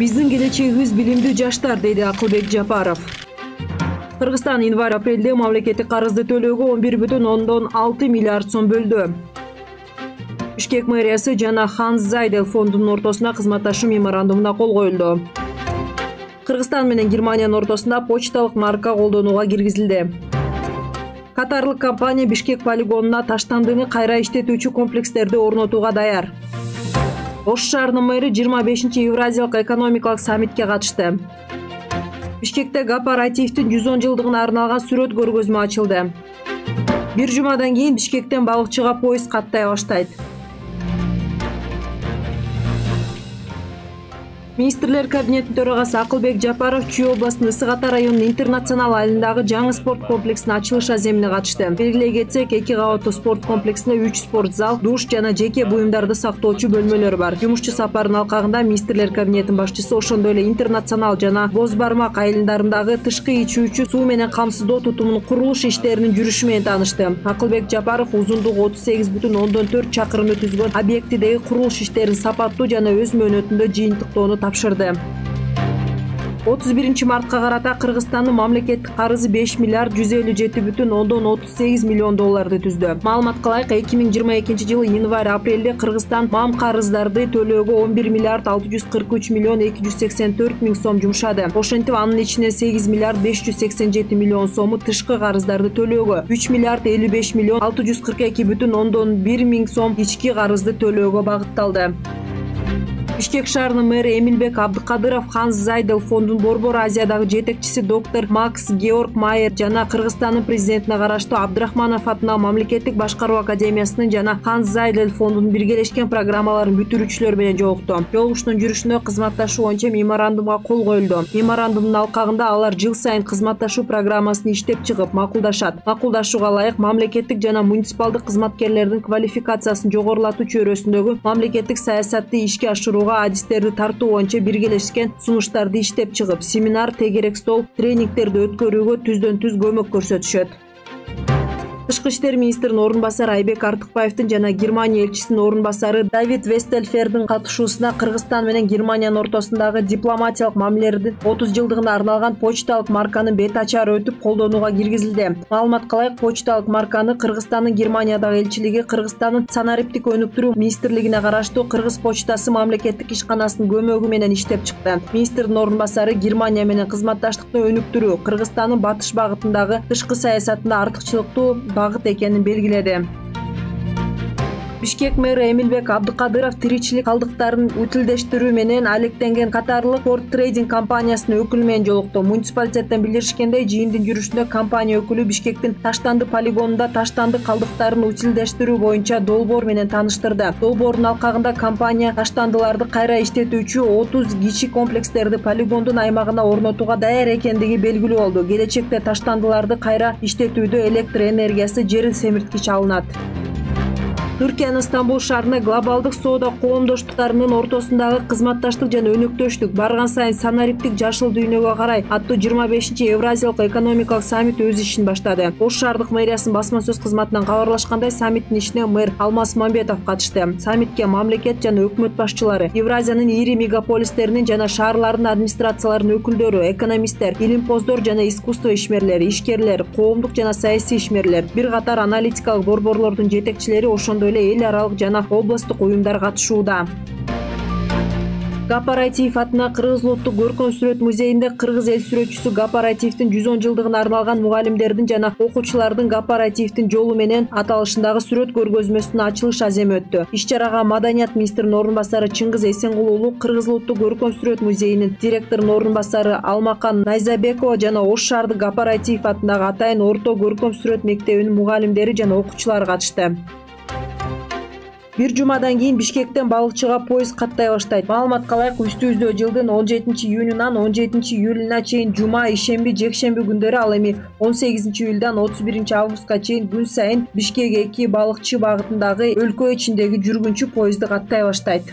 Биздин келечегибиз билимдүү жаштар, деди Акылбек Жапаров. Кыргызстан январь-апрелде мамлекеттик карызды төлөөгө 11,6 миллиард сом бөлдү. Бишкек мэриясы жана Ханс Зайдел фондунун ортосуна кызматташуу меморандумуна кол коюлду. Кыргызстан менен Германиянын ортосунда почталык марка колдонууга киргизилди. Катарлык компания Бишкек полигонуна таштандыны кайра иштетүүчү комплекстерди орнотууга даяр. Ош шаарынын мэри 25-чи Евразиялык экономикалык саммитке катышты. Бишкекте кооперативдин 110 жылдыгына арналган сүрөт көргөзмө ачылды. Бир жумадан кийин Бишкектен балыкчыга поезд каттай баштайт. Министрлер кабинетинин төрагасы Акылбек Жапаров Чүй областынын Ысык Ата районунун интернационал айылындагы жаңы спорт комплексинин ачылыш аземине катышты. Белгилей кетсек, 2 кабаттуу спорт комплексинде 3 спорт зал, душ жана жеке буюмдарды сактоочу бөлмөлөр бар. Жумушчу сапарынын алкагында министрлер кабинетинин башчысы ошондой эле интернационал жана Боз Бармак айылдарындагы тышкы ичүүчү суу менен камсыздоо тутумунун курулуш иштеринин жүрүшү менен таанышты. Акылбек Жапаров узундугу 38,4 чакырымды түзгөн объектидеги курулуш иштерин сапаттуу жана өз мөөнөтүндө жыйынтыктоону тапшырды. 31 мартка карата Кыргызстандын мамлекеттик карызы 5 миллиард 157,38 миллион долларды түздү. Маалыматка ылайык 2022 жылы январь-апрелде Кыргызстан мам карыздарды төлөөгө 11 миллиард 643 миллион 284 миң сом жумшады. Ошентип анын ичинен 8 миллиард 587 миллион сому тышкы карыздарды төлөөгө, 3 миллиард 55 миллион 642,1 миң сом ички карызды төлөөгө багытталды. Бишкек шаарынын мэри Эмилбек Абдыкадыров Ханс Зайдел фондунун Борбор Азиядагы жетекчиси доктор Макс Георг Майер жана Кыргызстандын президентине караштуу Абдрахманов атындагы мамлекеттик башкаруу академиясынын жана Ханс Зайдел фондунун биргелешкен программаларын бүтүрүүчүлөр менен жолукту. Жолугуштун жүрүшүнө кызматташуу боюнча меморандумга кол коюлду. Меморандумдун алкагында алар жыл сайын кызматташуу программасын иштеп чыгып макулдашат. Макулдашууга ылайык мамлекеттик жана муниципалдык кызматкерлердин квалификациясын жогорулатуу чөйрөсүндөгү мамлекеттик саясатты ишке ашырууга адистерди тартуу боюнча биргелешкен сунуштарды иштеп чыгып, семинар, тегерек стол, тренингтерди өткөрүүгө түздөн-түз көмөк көрсөтүшөт. Тышкы иштер министринин орун басары Айбек Артыкбаевдин жана Германия элчисинин орун басары Давид Вестельфердин катышуусуна Кыргызстан менен Германиянын ортосундагы дипломатиялык мамилелердин 30 жылдыгына арналган почталык марканын бет ачары өтүп колдонууга киргизилди. Маалыматка ылайык, почталык марканы Кыргызстандын Германиядагы элчилиги, Кыргызстандын санариптик өнүктүрүү министрлигине караштуу Кыргыз почтасы мамлекеттик ишканасынын көмөгү менен иштеп чыкты. Министрдин орун басары Германия менен кызматташтыкты өнүктүрүү Кыргызстандын батыш багытындагы тышкы саясатында артыкчылыктуу багыт экенин белгиледи. Бишкек мэри Эмилбек Абдыкадыров тиричилик калдыктарын утилдештирүү менен алектенген катарлык Порт Трейдинг компаниясынын өкүлү менен жолукту. Муниципалитеттен билдиришкендей, жыйындын жүрүшүндө компания өкүлү Бишкектин Таштанды полигонунда таштанды калдыктарын утилдештирүү боюнча долбоор менен тааныштырды. Долбоордун алкагында компания таштандыларды кайра иштетүүчү 30 кичи комплекстерди полигондун аймагына орнотууга даяр экендиги белгилүү болду. Келечекте таштандыларды кайра иштетүүдө электр энергиясы жер семирткич алынат. Түркиянын Стамбул шаарында глобалдык соода коомдоштуктарынын ортосундагы кызматташтык жана өнөктөштүк барган сайын санариптик жашыл дүйнөгө карай аттуу 25-чи Евразиялык экономикалык саммит өз ишин баштады. Ош шаардык мэриясынын басма сөз кызматынан кабарлашкандай, саммиттин ишине мэр Алмаз Мамбетов катышты. Саммитке мамлекет жана өкмөт башчылары, Евразиянын ири мегаполистеринин жана шаарлардын администрацияларынын өкүлдөрү, экономисттер, илимпоздор жана искусство ишмерлери, ишкерлер, коомдук жана саясий ишмерлер, бир катар аналитикалык борборлордун жетекчилери, ошондой эл аралык жана областтык уюмдар катышууда. Кооператив атына Кыргыз улуттук көркөм сүрөт музейинде кыргыз эл сүрөтчүсү кооперативдин 110 жылдыгына арналган мугалимдердин жана окуучулардын кооперативдин жолу менен аталышындагы сүрөт көргөзмөсүнүн ачылыш аземи өттү. Иш-чарага маданият министринин орун басары Чыңгыз Эсенгулуулу, Кыргыз улуттук көркөм сүрөт музейинин директорунун орун басары Алмакан Найзабекова жана Ош шаардык кооператив атындагы Атайын орто көркөм сүрөт мектебинин мугалимдери жана окуучулары катышты. Бир жумадан кийин Бишкектен балыкчыга поезд каттай баштайт. Маалыматка ылайык, үстүбүздө жылдын 17-июнунан 17-июлуна чейин жума, ишемби, жекшемби күндөрү, ал эми 18-июлдан 31-августка чейин күн сайын Бишкек 2 балыкчы багытындагы өлкө ичиндеги жүргүнчү поезду каттай баштайт.